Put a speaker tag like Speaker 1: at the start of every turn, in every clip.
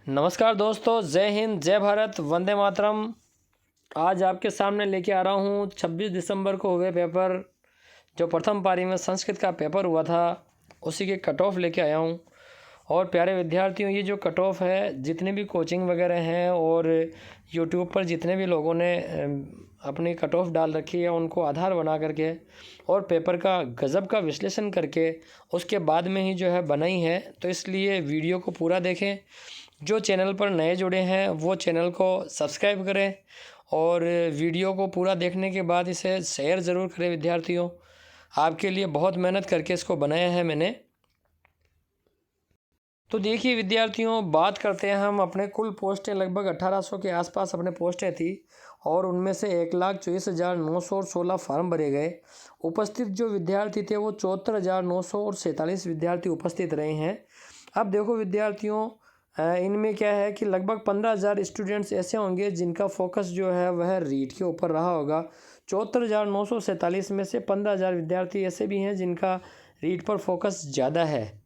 Speaker 1: नमस्कार दोस्तों, जय हिंद, जय भारत, वंदे मातरम। आज आपके सामने लेके आ रहा हूँ 26 दिसंबर को हुए पेपर, जो प्रथम पारी में संस्कृत का पेपर हुआ था, उसी के कट ऑफ लेके आया हूँ। और प्यारे विद्यार्थियों, ये जो कट ऑफ है, जितने भी कोचिंग वगैरह हैं और यूट्यूब पर जितने भी लोगों ने अपनी कट ऑफ डाल रखी है, उनको आधार बना करके और पेपर का गज़ब का विश्लेषण करके उसके बाद में ही जो है बनाई है। तो इसलिए वीडियो को पूरा देखें। जो चैनल पर नए जुड़े हैं वो चैनल को सब्सक्राइब करें और वीडियो को पूरा देखने के बाद इसे शेयर ज़रूर करें। विद्यार्थियों, आपके लिए बहुत मेहनत करके इसको बनाया है मैंने। तो देखिए विद्यार्थियों, बात करते हैं हम अपने कुल पोस्टें लगभग 1800 के आसपास अपने पोस्टें थी और उनमें से 1,24,916 फार्म भरे गए। उपस्थित जो विद्यार्थी थे वो 74,947 विद्यार्थी उपस्थित रहे हैं। अब देखो विद्यार्थियों, इनमें क्या है कि लगभग 15,000 स्टूडेंट्स ऐसे होंगे जिनका फोकस जो है वह रीट के ऊपर रहा होगा। 74,947 में से 15,000 विद्यार्थी ऐसे भी हैं जिनका रीट पर फोकस ज़्यादा है।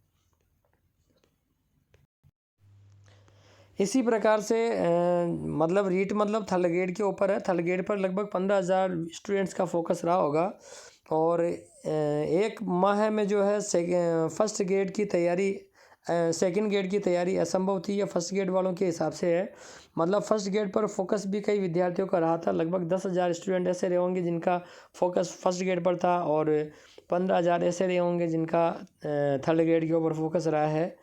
Speaker 1: इसी प्रकार से मतलब रीट मतलब थर्ड ग्रेड के ऊपर है। थर्ड ग्रेड पर लगभग 15,000 स्टूडेंट्स का फोकस रहा होगा और एक माह में जो है फर्स्ट ग्रेड की तैयारी, सेकंड ग्रेड की तैयारी असंभव थी। या फर्स्ट ग्रेड वालों के हिसाब से है, मतलब फर्स्ट ग्रेड पर फोकस भी कई विद्यार्थियों का रहा था। लगभग 10,000 स्टूडेंट ऐसे रहे होंगे जिनका फोकस फर्स्ट ग्रेड पर था और 15,000 ऐसे रहे होंगे जिनका थर्ड ग्रेड के ऊपर फोकस रहा है।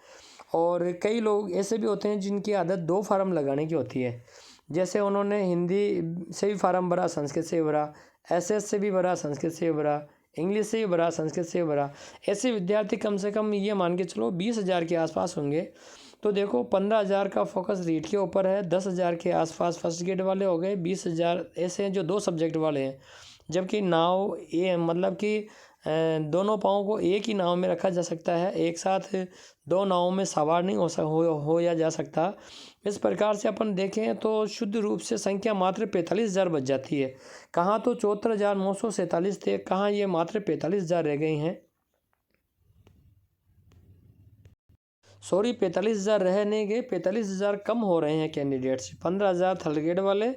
Speaker 1: और कई लोग ऐसे भी होते हैं जिनकी आदत 2 फार्म लगाने की होती है। जैसे उन्होंने हिंदी से भी फार्म भरा, संस्कृत से भी भरा, एसएस से भी भरा, संस्कृत से भी भरा, इंग्लिश से भी भरा, संस्कृत से भी भरा। ऐसे विद्यार्थी कम से कम ये मान के चलो 20,000 के आसपास होंगे। तो देखो 15,000 का फोकस रीट के ऊपर है, 10,000 के आसपास फर्स्ट ग्रेड वाले हो गए, 20,000 ऐसे हैं जो 2 सब्जेक्ट वाले हैं। जबकि नाव ये मतलब कि दोनों पाँव को एक ही नाव में रखा जा सकता है, एक साथ 2 नावों में सवार नहीं हो या जा सकता। इस प्रकार से अपन देखें तो शुद्ध रूप से संख्या मात्र 45,000 बच जाती है। कहाँ तो 74,947 थे, कहाँ ये मात्र 45,000 रह गई हैं। सॉरी, 45,000 रह नहीं गए, 45,000 कम हो रहे हैं कैंडिडेट्स। 15,000 थर्ड ग्रेड वाले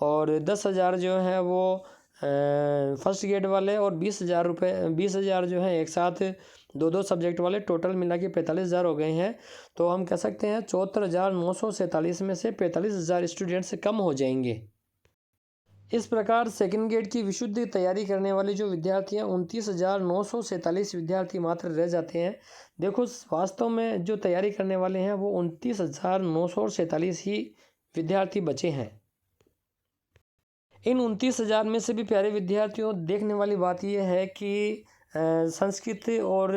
Speaker 1: और 10,000 जो हैं वो फर्स्ट ग्रेड वाले और 20,000 जो हैं एक साथ 2 सब्जेक्ट वाले, टोटल मिला के 45,000 हो गए हैं। तो हम कह सकते हैं 74,947 में से 45,000 स्टूडेंट्स कम हो जाएंगे। इस प्रकार सेकंड ग्रेड की विशुद्ध तैयारी करने वाले जो विद्यार्थी हैं, 29,947 विद्यार्थी मात्र रह जाते हैं। देखो वास्तव में जो तैयारी करने वाले हैं वो 29,947 ही विद्यार्थी बचे हैं। इन 29,000 में से भी प्यारे विद्यार्थियों, देखने वाली बात यह है कि संस्कृत और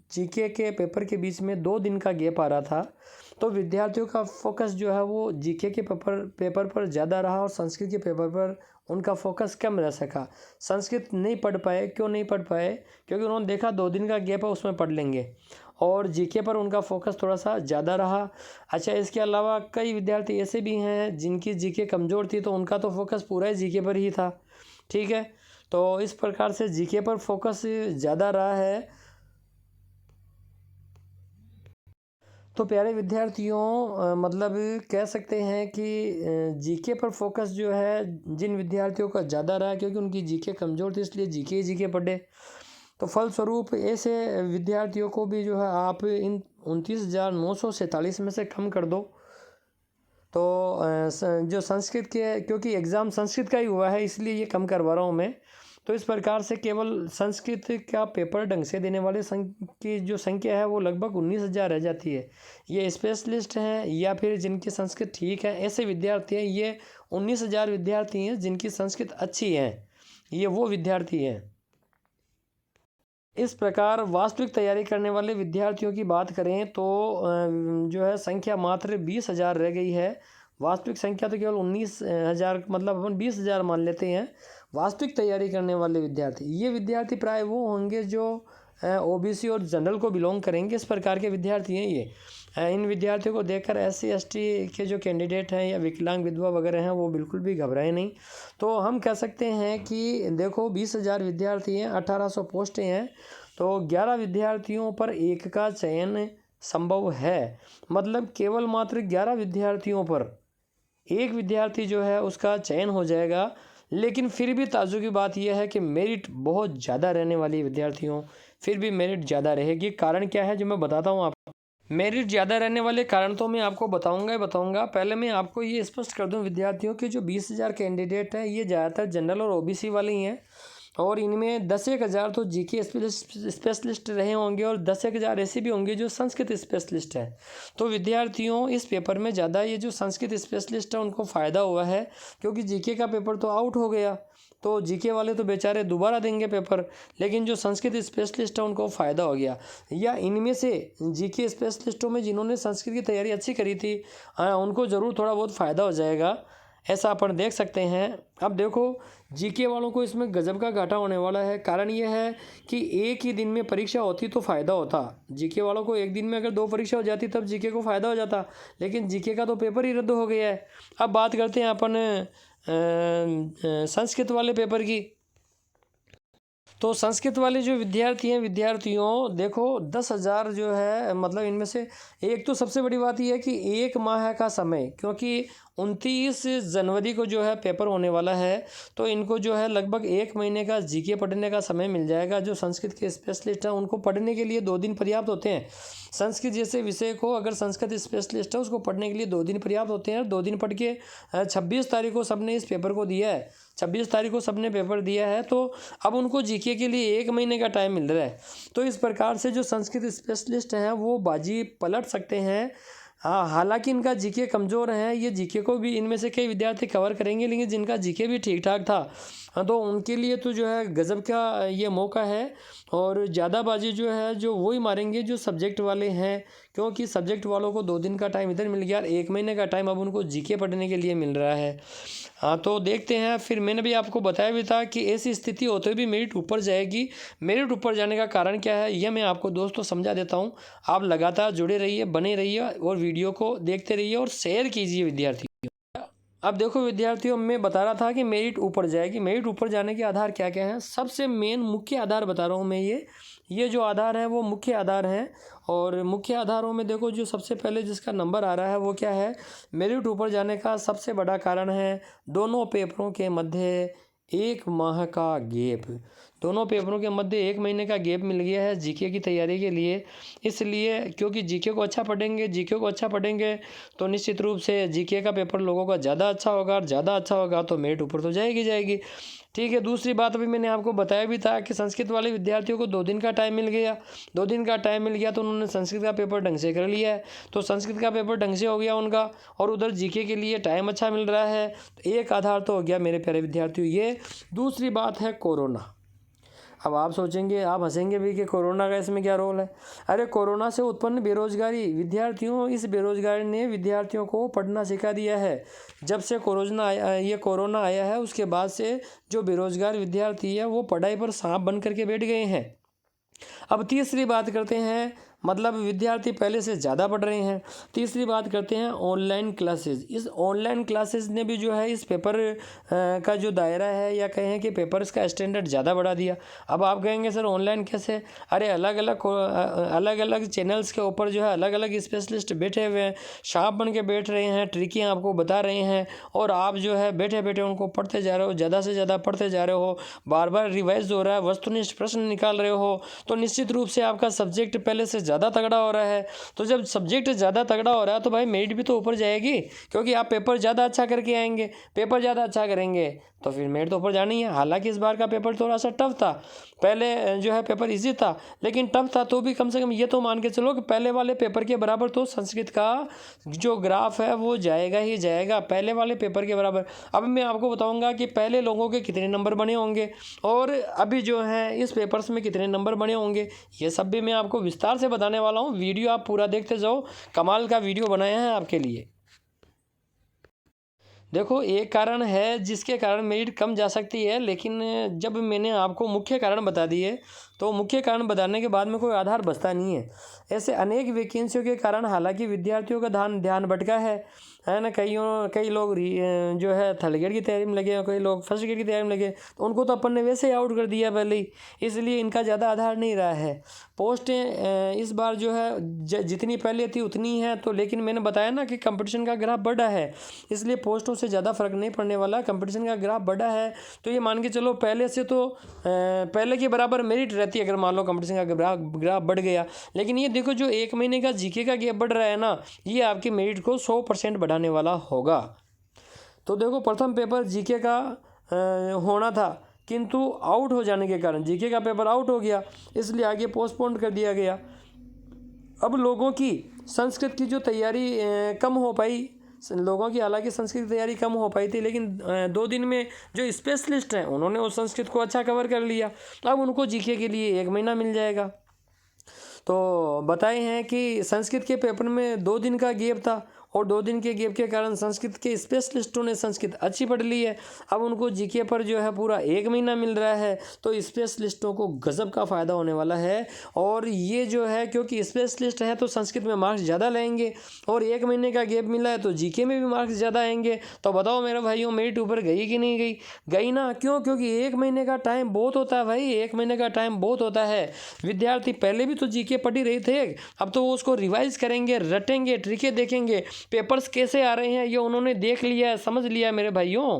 Speaker 1: जीके के पेपर के बीच में 2 दिन का गैप आ रहा था। तो विद्यार्थियों का फोकस जो है वो जीके के पेपर पर ज़्यादा रहा और संस्कृत के पेपर पर उनका फोकस कम रह सका। संस्कृत नहीं पढ़ पाए। क्यों नहीं पढ़ पाए? क्योंकि उन्होंने देखा 2 दिन का गैप है, उसमें पढ़ लेंगे, और जीके पर उनका फोकस थोड़ा सा ज़्यादा रहा। अच्छा, इसके अलावा कई विद्यार्थी ऐसे भी हैं जिनकी जीके कमज़ोर थी, तो उनका तो फोकस पूरा ही जीके पर ही था। ठीक है, तो इस प्रकार से जीके पर फोकस ज़्यादा रहा है। तो प्यारे विद्यार्थियों, मतलब कह सकते हैं कि जीके पर फोकस जो है जिन विद्यार्थियों का ज़्यादा रहा, क्योंकि उनकी जीके कमज़ोर थी, इसलिए जीके पढ़े। तो फलस्वरूप ऐसे विद्यार्थियों को भी जो है आप इन 29,947 में से कम कर दो। तो जो संस्कृत के, क्योंकि एग्ज़ाम संस्कृत का ही हुआ है इसलिए ये कम करवा रहा हूँ मैं। तो इस प्रकार से केवल संस्कृत का पेपर ढंग से देने वाले की जो संख्या है वो लगभग 19,000 रह जाती है। ये स्पेशलिस्ट हैं या फिर जिनकी संस्कृत ठीक है, ऐसे विद्यार्थी हैं। ये 19,000 विद्यार्थी हैं जिनकी संस्कृत अच्छी है, ये वो विद्यार्थी हैं। इस प्रकार वास्तविक तैयारी करने वाले विद्यार्थियों की बात करें तो जो है संख्या मात्र 20,000 रह गई है। वास्तविक संख्या तो केवल 19,000, मतलब अपन 20,000 मान लेते हैं। वास्तविक तैयारी करने वाले विद्यार्थी, ये विद्यार्थी प्राय वो होंगे जो ओबीसी और जनरल को बिलोंग करेंगे। इस प्रकार के विद्यार्थी हैं ये। इन विद्यार्थियों को देखकर एससी एसटी के जो कैंडिडेट हैं या विकलांग विधवा वगैरह हैं वो बिल्कुल भी घबराए नहीं। तो हम कह सकते हैं कि देखो 20,000 विद्यार्थी हैं, 1,800 पोस्टें हैं, तो 11 विद्यार्थियों पर एक का चयन संभव है। मतलब केवल मात्र 11 विद्यार्थियों पर एक विद्यार्थी जो है उसका चयन हो जाएगा। लेकिन फिर भी ताज्जुब की बात यह है कि मेरिट बहुत ज़्यादा रहने वाली विद्यार्थियों, फिर भी मेरिट ज़्यादा रहेगी। कारण क्या है जो मैं बताता हूँ आपको। मेरिट ज़्यादा रहने वाले कारण तो मैं आपको बताऊंगा ही बताऊंगा। पहले मैं आपको ये स्पष्ट कर दूं विद्यार्थियों के जो 20,000 कैंडिडेट हैं ये ज़्यादातर जनरल और ओबीसी वाले ही हैं, और इनमें 10,000 तो जीके स्पेशलिस्ट रहे होंगे और 10,000 ऐसे भी होंगे जो संस्कृत स्पेशलिस्ट हैं। तो विद्यार्थियों इस पेपर में ज़्यादा ये जो संस्कृत स्पेशलिस्ट है उनको फ़ायदा हुआ है, क्योंकि जीके का पेपर तो आउट हो गया, तो जीके वाले तो बेचारे दोबारा देंगे पेपर, लेकिन जो संस्कृत स्पेशलिस्ट है उनको फ़ायदा हो गया। या इनमें से जीके स्पेशलिस्टों में जिन्होंने संस्कृत की तैयारी अच्छी करी थी उनको ज़रूर थोड़ा बहुत फ़ायदा हो जाएगा, ऐसा अपन देख सकते हैं। अब देखो जीके वालों को इसमें गजब का घाटा होने वाला है। कारण ये है कि एक ही दिन में परीक्षा होती तो फ़ायदा होता। जीके वालों को एक दिन में अगर 2 परीक्षा हो जाती तब जीके को फ़ायदा हो जाता, लेकिन जीके का तो पेपर ही रद्द हो गया है। अब बात करते हैं अपन संस्कृत वाले पेपर की। तो संस्कृत वाले जो विद्यार्थी हैं, विद्यार्थियों देखो 10,000 जो है, मतलब इनमें से एक तो सबसे बड़ी बात यह है कि 1 माह का समय, क्योंकि 29 जनवरी को जो है पेपर होने वाला है, तो इनको जो है लगभग 1 महीने का जीके पढ़ने का समय मिल जाएगा। जो संस्कृत के स्पेशलिस्ट हैं उनको पढ़ने के लिए 2 दिन पर्याप्त होते हैं। संस्कृत जैसे विषय को अगर संस्कृत स्पेशलिस्ट है उसको पढ़ने के लिए 2 दिन पर्याप्त होते हैं। 2 दिन पढ़ के 26 तारीख को सबने इस पेपर को दिया है, 26 तारीख को सबने पेपर दिया है, तो अब उनको जीके के लिए 1 महीने का टाइम मिल रहा है। तो इस प्रकार से जो संस्कृत स्पेशलिस्ट हैं वो बाजी पलट सकते हैं। हाँ, हालांकि इनका जीके कमज़ोर है, ये जीके को भी इनमें से कई विद्यार्थी कवर करेंगे, लेकिन जिनका जीके भी ठीक ठाक था तो उनके लिए तो जो है गज़ब का ये मौका है। और ज़्यादा बाजी जो है जो वही मारेंगे जो सब्जेक्ट वाले हैं, क्योंकि सब्जेक्ट वालों को 2 दिन का टाइम इधर मिल गया और 1 महीने का टाइम अब उनको जीके पढ़ने के लिए मिल रहा है। हाँ, तो देखते हैं। फिर मैंने भी आपको बताया भी था कि ऐसी स्थिति होते हुए भी मेरिट ऊपर जाएगी। मेरिट ऊपर जाने का कारण क्या है यह मैं आपको दोस्तों समझा देता हूँ। आप लगातार जुड़े रहिए, बने रहिए और वीडियो को देखते रहिए और शेयर कीजिए विद्यार्थी। अब देखो विद्यार्थियों, मैं बता रहा था कि मेरिट ऊपर जाएगी। मेरिट ऊपर जाने के आधार क्या क्या हैं? सबसे मेन मुख्य आधार बता रहा हूँ मैं। ये जो आधार है वो मुख्य आधार हैं, और मुख्य आधारों में देखो जो सबसे पहले जिसका नंबर आ रहा है वो क्या है? मेरिट ऊपर जाने का सबसे बड़ा कारण है दोनों पेपरों के मध्य 1 माह का गैप। दोनों पेपरों के मध्य 1 महीने का गैप मिल गया है जीके की तैयारी के लिए। इसलिए क्योंकि जीके को अच्छा पढ़ेंगे तो निश्चित रूप से जीके का पेपर लोगों का ज़्यादा अच्छा होगा, और ज़्यादा अच्छा होगा तो मेरिट ऊपर तो जाएगी। ठीक है, दूसरी बात अभी मैंने आपको बताया भी था कि संस्कृत वाले विद्यार्थियों को 2 दिन का टाइम मिल गया। 2 दिन का टाइम मिल गया तो उन्होंने संस्कृत का पेपर ढंग से कर लिया है, तो संस्कृत का पेपर ढंग से हो गया उनका, और उधर जीके के लिए टाइम अच्छा मिल रहा है। तो एक आधार तो हो गया मेरे प्यारे विद्यार्थियों ये। दूसरी बात है कोरोना। अब आप सोचेंगे, आप हंसेंगे भी कि कोरोना का इसमें क्या रोल है? अरे कोरोना से उत्पन्न बेरोजगारी, विद्यार्थियों इस बेरोजगारी ने विद्यार्थियों को पढ़ना सिखा दिया है। जब से कोरोना आया है उसके बाद से जो बेरोजगार विद्यार्थी है वो पढ़ाई पर सांप बन करके बैठ गए हैं। अब तीसरी बात करते हैं, मतलब विद्यार्थी पहले से ज़्यादा पढ़ रहे हैं। तीसरी बात करते हैं ऑनलाइन क्लासेस। इस ऑनलाइन क्लासेस ने भी जो है इस पेपर का जो दायरा है, या कहें कि पेपर्स का स्टैंडर्ड ज़्यादा बढ़ा दिया। अब आप कहेंगे सर ऑनलाइन कैसे? अरे अलग अलग चैनल्स के ऊपर जो है अलग अलग स्पेशलिस्ट बैठे हुए हैं, शार्प बन के बैठ रहे हैं, ट्रिकियाँ आपको बता रहे हैं, और आप जो है बैठे बैठे उनको पढ़ते जा रहे हो, ज़्यादा से ज़्यादा पढ़ते जा रहे हो, बार बार रिवाइज हो रहा है, वस्तुनिष्ठ प्रश्न निकाल रहे हो, तो निश्चित रूप से आपका सब्जेक्ट पहले से ज़्यादा तगड़ा हो रहा है। तो जब सब्जेक्ट ज़्यादा तगड़ा हो रहा है तो भाई मेरिट भी तो ऊपर जाएगी, क्योंकि आप पेपर ज़्यादा अच्छा करके आएंगे। पेपर ज़्यादा अच्छा करेंगे तो फिर मेरिट तो ऊपर जानी है। हालांकि इस बार का पेपर थोड़ा सा टफ था, पहले जो है पेपर इजी था, लेकिन टफ था तो भी कम से कम ये तो मान के चलो कि पहले वाले पेपर के बराबर तो संस्कृत का जो ग्राफ है वो जाएगा ही जाएगा, पहले वाले पेपर के बराबर। अब मैं आपको बताऊंगा कि पहले लोगों के कितने नंबर बने होंगे और अभी जो है इस पेपर्स में कितने नंबर बने होंगे, ये सब भी मैं आपको विस्तार से बताने वाला हूँ। वीडियो आप पूरा देखते जाओ, कमाल का वीडियो बनाया है आपके लिए। देखो एक कारण है जिसके कारण मेरिट कम जा सकती है, लेकिन जब मैंने आपको मुख्य कारण बता दिए तो मुख्य कारण बताने के बाद में कोई आधार बचता नहीं है। ऐसे अनेक वैकेंसियों के कारण हालांकि विद्यार्थियों का ध्यान भटका है ना। कई लोग जो है थर्ड ग्रेड की तैयारी में लगे हैं, कई लोग फर्स्ट ग्रेड की तैयारी में लगे, तो उनको तो अपन ने वैसे ही आउट कर दिया पहले ही, इसलिए इनका ज़्यादा आधार नहीं रहा है। पोस्टें इस बार जो है जितनी पहले थी उतनी है, तो लेकिन मैंने बताया ना कि कंपटीशन का ग्राफ बढ़ा है, इसलिए पोस्टों से ज़्यादा फर्क नहीं पड़ने वाला। कंपटीशन का ग्राफ बढ़ा है तो ये मान के चलो पहले से तो पहले के बराबर मेरिट रहती है अगर मान लो कंपटीशन का ग्राफ बढ़ गया। लेकिन ये देखो जो 1 महीने का जीके का गैप बढ़ रहा है ना, ये आपके मेरिट को 100% बढ़ाने वाला होगा। तो देखो प्रथम पेपर जीके का होना था, किंतु आउट हो जाने के कारण जीके का पेपर आउट हो गया, इसलिए आगे पोस्टपोन कर दिया गया। अब लोगों की संस्कृत की जो तैयारी कम हो पाई, लोगों की हालांकि संस्कृत की तैयारी कम हो पाई थी, लेकिन 2 दिन में जो स्पेशलिस्ट हैं उन्होंने उस संस्कृत को अच्छा कवर कर लिया। अब उनको जीके के लिए 1 महीना मिल जाएगा। तो बताए हैं कि संस्कृत के पेपर में 2 दिन का गैप था, और 2 दिन के गैप के कारण संस्कृत के स्पेशलिस्टों ने संस्कृत अच्छी पढ़ ली है। अब उनको जीके पर जो है पूरा 1 महीना मिल रहा है, तो स्पेशलिस्टों को गजब का फ़ायदा होने वाला है। और ये जो है क्योंकि स्पेशलिस्ट है तो संस्कृत में मार्क्स ज़्यादा लेंगे, और 1 महीने का गैप मिला है तो जीके में भी मार्क्स ज़्यादा आएंगे। तो बताओ मेरे भाइयों, मेरिट ऊपर गई कि नहीं गई? गई ना। क्यों? क्योंकि 1 महीने का टाइम बहुत होता है भाई, 1 महीने का टाइम बहुत होता है। विद्यार्थी पहले भी तो जीके पढ़ ही रहे थे, अब तो वो उसको रिवाइज करेंगे, रटेंगे, ट्रिकें देखेंगे, पेपर्स कैसे आ रहे हैं ये उन्होंने देख लिया है, समझ लिया मेरे भाइयों।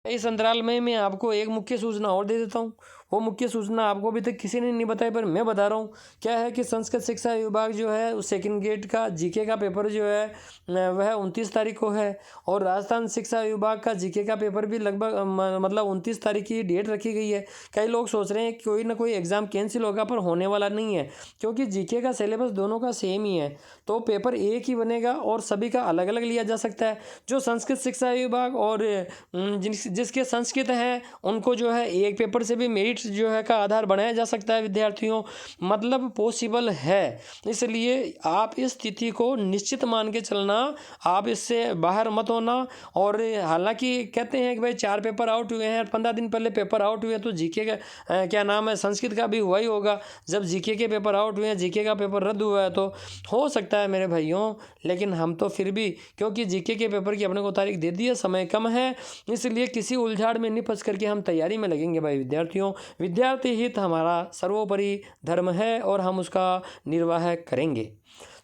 Speaker 1: इस अंतराल में मैं आपको एक मुख्य सूचना और दे देता हूँ। वो मुख्य सूचना आपको अभी तक किसी ने नहीं बताई, पर मैं बता रहा हूँ। क्या है कि संस्कृत शिक्षा विभाग जो है उस 2nd ग्रेड का जीके का पेपर जो है वह 29 तारीख को है, और राजस्थान शिक्षा विभाग का जीके का पेपर भी लगभग मतलब 29 तारीख की डेट रखी गई है। कई लोग सोच रहे हैं कि कोई ना कोई एग्ज़ाम कैंसिल होगा, पर होने वाला नहीं है, क्योंकि जीके का सिलेबस दोनों का सेम ही है। तो पेपर एक ही बनेगा और सभी का अलग अलग लिया जा सकता है। जो संस्कृत शिक्षा विभाग और जिसके संस्कृत है उनको जो है एक पेपर से भी मेरिट जो है का आधार बनाया जा सकता है विद्यार्थियों, मतलब पॉसिबल है। इसलिए आप इस तिथि को निश्चित मान के चलना, आप इससे बाहर मत होना। और हालांकि कहते हैं कि भाई 4 पेपर आउट हुए हैं, 15 दिन पहले पेपर आउट हुए, तो जीके का क्या नाम है संस्कृत का भी हुआ ही होगा। जब जीके के पेपर आउट हुए हैं, जीके का पेपर रद्द हुआ है, तो हो सकता है मेरे भाइयों। लेकिन हम तो फिर भी, क्योंकि जीके के पेपर की अपने को तारीख दे दी है, समय कम है, इसलिए किसी उलझाड़ में नहीं फंस करके हम तैयारी में लगेंगे भाई विद्यार्थियों। विद्यार्थी हित हमारा सर्वोपरि धर्म है और हम उसका निर्वाह करेंगे।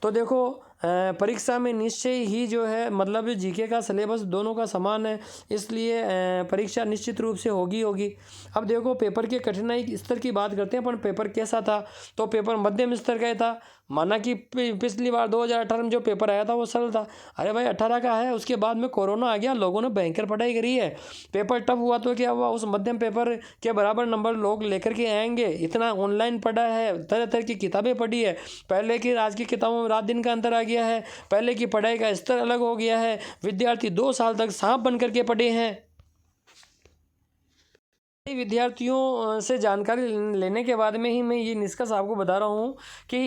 Speaker 1: तो देखो परीक्षा में निश्चय ही जो है मतलब जीके का सिलेबस दोनों का समान है, इसलिए परीक्षा निश्चित रूप से होगी। अब देखो पेपर के कठिनाई स्तर की बात करते हैं अपन। पेपर कैसा था? तो पेपर मध्यम स्तर का था। माना कि पिछली बार 2018 में जो पेपर आया था वो सरल था। अरे भाई 18 का है, उसके बाद में कोरोना आ गया, लोगों ने भयंकर पढ़ाई करी है, पेपर टफ हुआ, तो क्या हुआ, उस मध्यम पेपर के बराबर नंबर लोग लेकर के आएंगे। इतना ऑनलाइन पढ़ा है, तरह तरह की किताबें पढ़ी है, पहले की आज की किताबों में रात दिन का अंतर आ गया है, पहले की पढ़ाई का स्तर अलग हो गया है। विद्यार्थी 2 साल तक सांप बन करके पढ़े हैं। विद्यार्थियों से जानकारी लेने के बाद में ही मैं ये निष्कर्ष आपको बता रहा हूँ कि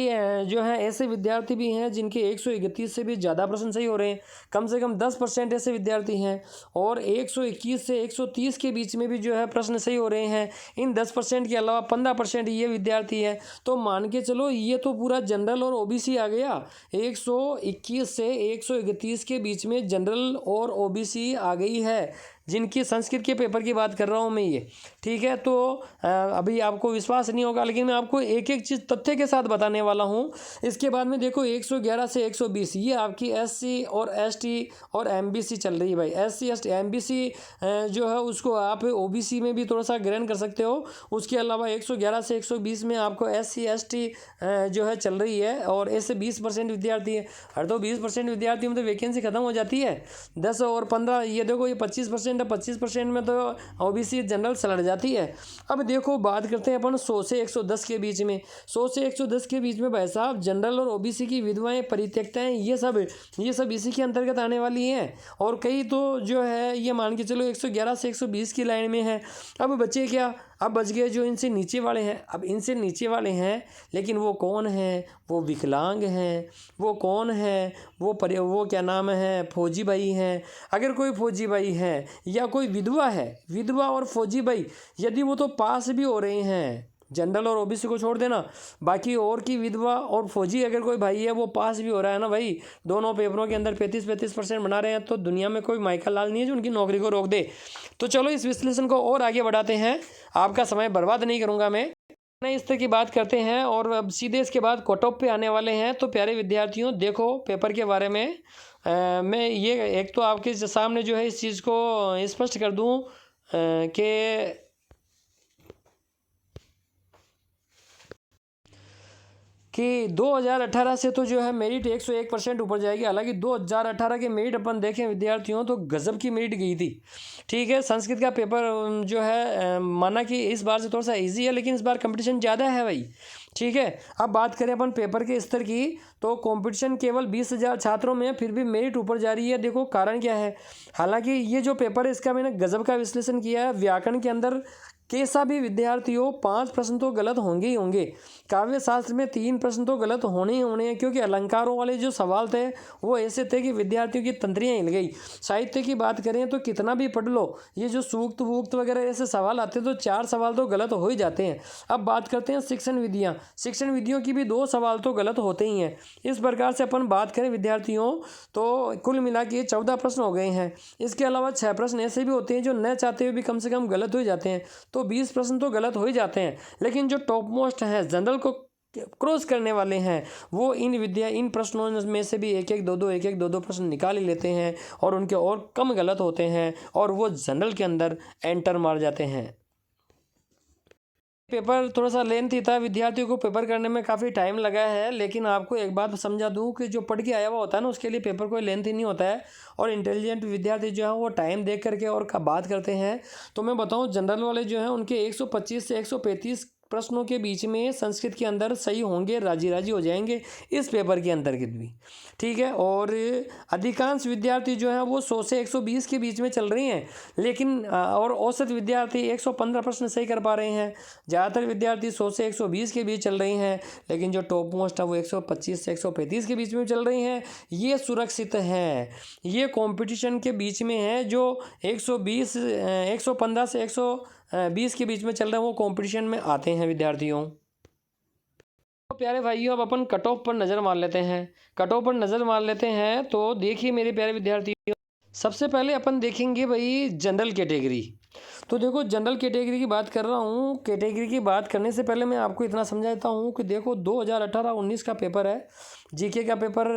Speaker 1: जो है ऐसे विद्यार्थी भी हैं जिनके 131 से भी ज़्यादा प्रश्न सही हो रहे हैं। कम से कम 10% ऐसे विद्यार्थी हैं, और 121 से 130 के बीच में भी जो है प्रश्न सही हो रहे हैं। इन 10% के अलावा 15% ये विद्यार्थी हैं। तो मान के चलो ये तो पूरा जनरल और ओबीसी आ गया। 121 से 131 के बीच में जनरल और ओबीसी आ गई है, जिनकी संस्कृत के पेपर की बात कर रहा हूँ मैं ये। ठीक है, तो अभी आपको विश्वास नहीं होगा, लेकिन मैं आपको एक एक चीज़ तथ्य के साथ बताने वाला हूँ। इसके बाद में देखो 111 से 120 ये आपकी एससी और एसटी और एमबीसी चल रही है भाई। एससी एसटी एमबीसी जो है उसको आप ओबीसी में भी थोड़ा सा ग्रहण कर सकते हो। उसके अलावा 111 से 120 में आपको एससी एसटी जो है चल रही है, और ऐसे 20% विद्यार्थी है। हर तो 20% विद्यार्थी में तो वैकेंसी खत्म हो जाती है। 10 और 15 ये देखो ये 25% 25% में तो ओबीसी जनरल सलट जाती है। अब देखो बात करते हैं अपन 100 से 110 के बीच में। 100 से 110 के बीच में भाई साहब जनरल और ओबीसी की विधवाएं, परित्यक्ताएं, ये सब इसी के अंतर्गत आने वाली हैं। और कई तो जो है ये मान के चलो 111 से 120 की लाइन में है। अब बच्चे क्या, अब बच गए जो इनसे नीचे वाले हैं। अब इनसे नीचे वाले हैं लेकिन वो कौन हैं? वो विकलांग हैं। वो कौन है? वो क्या नाम है, फौजी भाई हैं। अगर कोई फौजी भाई है या कोई विधवा है, विधवा और फौजी भाई यदि वो तो पास भी हो रहे हैं, जनरल और ओबीसी को छोड़ देना, बाकी और की विधवा और फौजी अगर कोई भाई है वो पास भी हो रहा है ना भाई, दोनों पेपरों के अंदर 35% बना रहे हैं, तो दुनिया में कोई माइकल लाल नहीं है जो उनकी नौकरी को रोक दे। तो चलो इस विश्लेषण को और आगे बढ़ाते हैं, आपका समय बर्बाद नहीं करूँगा मैं। इस तरह की बात करते हैं और अब सीधे इसके बाद कट ऑफ पे आने वाले हैं। तो प्यारे विद्यार्थियों, देखो पेपर के बारे में मैं ये एक तो आपके सामने जो है इस चीज़ को स्पष्ट कर दूं कि 2018 से तो जो है मेरिट 101% ऊपर जाएगी। हालांकि 2018 के मेरिट अपन देखें विद्यार्थियों तो गजब की मेरिट गई थी। ठीक है, संस्कृत का पेपर जो है माना कि इस बार से थोड़ा सा इजी है, लेकिन इस बार कंपटीशन ज़्यादा है भाई। ठीक है, अब बात करें अपन पेपर के स्तर की, तो कंपटीशन केवल 20,000 छात्रों में, फिर भी मेरिट ऊपर जा रही है। देखो कारण क्या है। हालांकि ये जो पेपर है इसका मैंने गजब का विश्लेषण किया है। व्याकरण के अंदर कैसा भी विद्यार्थियों 5 प्रश्न तो गलत होंगे ही होंगे। काव्य शास्त्र में 3 प्रश्न तो गलत होने ही होने हैं, क्योंकि अलंकारों वाले जो सवाल थे वो ऐसे थे कि विद्यार्थियों की तंत्रियाँ हिल गई। साहित्य की बात करें तो कितना भी पढ़ लो, ये जो सूक्त वूक्त वगैरह ऐसे सवाल आते हैं तो 4 सवाल तो गलत हो ही जाते हैं। अब बात करते हैं शिक्षण विधियाँ। शिक्षण विधियों की भी 2 सवाल तो गलत होते ही हैं। इस प्रकार से अपन बात करें विद्यार्थियों तो कुल मिला के 14 प्रश्न हो गए हैं। इसके अलावा 6 प्रश्न ऐसे भी होते हैं जो न चाहते हुए भी कम से कम गलत हो जाते हैं, तो 20 प्रश्न तो गलत हो ही जाते हैं। लेकिन जो टॉप मोस्ट हैं, जनरल को क्रॉस करने वाले हैं, वो इन प्रश्नों में से भी एक एक दो दो प्रश्न निकाल ही लेते हैं और उनके और कम गलत होते हैं और वो जनरल के अंदर एंटर मार जाते हैं। पेपर थोड़ा सा लेंथी था, विद्यार्थियों को पेपर करने में काफ़ी टाइम लगा है, लेकिन आपको एक बात समझा दूं कि जो पढ़ के आया हुआ होता है ना उसके लिए पेपर कोई लेंथी नहीं होता है, और इंटेलिजेंट विद्यार्थी जो है वो टाइम देख करके और बात करते हैं। तो मैं बताऊं जनरल वाले जो हैं उनके 125 से 135 प्रश्नों के बीच में संस्कृत के अंदर सही होंगे, राजी राजी हो जाएंगे इस पेपर के अंतर्गत भी। ठीक है, और अधिकांश विद्यार्थी जो हैं वो 100 से 120 के बीच में चल रहे हैं, लेकिन और औसत विद्यार्थी 115 प्रश्न सही कर पा रहे हैं। ज़्यादातर विद्यार्थी 100 से 120 के बीच चल रहे हैं, लेकिन जो टॉप मोस्ट है वो 125 से 135 के बीच में चल रही हैं। ये सुरक्षित है, ये कंपटीशन के बीच में है। जो 115 से 120 के बीच में चल रहे हैं वो कंपटीशन में आते हैं विद्यार्थियों। तो प्यारे भाइयों, अब अपन कट ऑफ पर नज़र मार लेते हैं। कट ऑफ पर नज़र मार लेते हैं तो देखिए मेरे प्यारे विद्यार्थियों, सबसे पहले अपन देखेंगे भाई जनरल कैटेगरी। तो देखो जनरल कैटेगरी की बात कर रहा हूँ। कैटेगरी की बात करने से पहले मैं आपको इतना समझा देता हूँ कि देखो 2018-19 का पेपर है, जीके का पेपर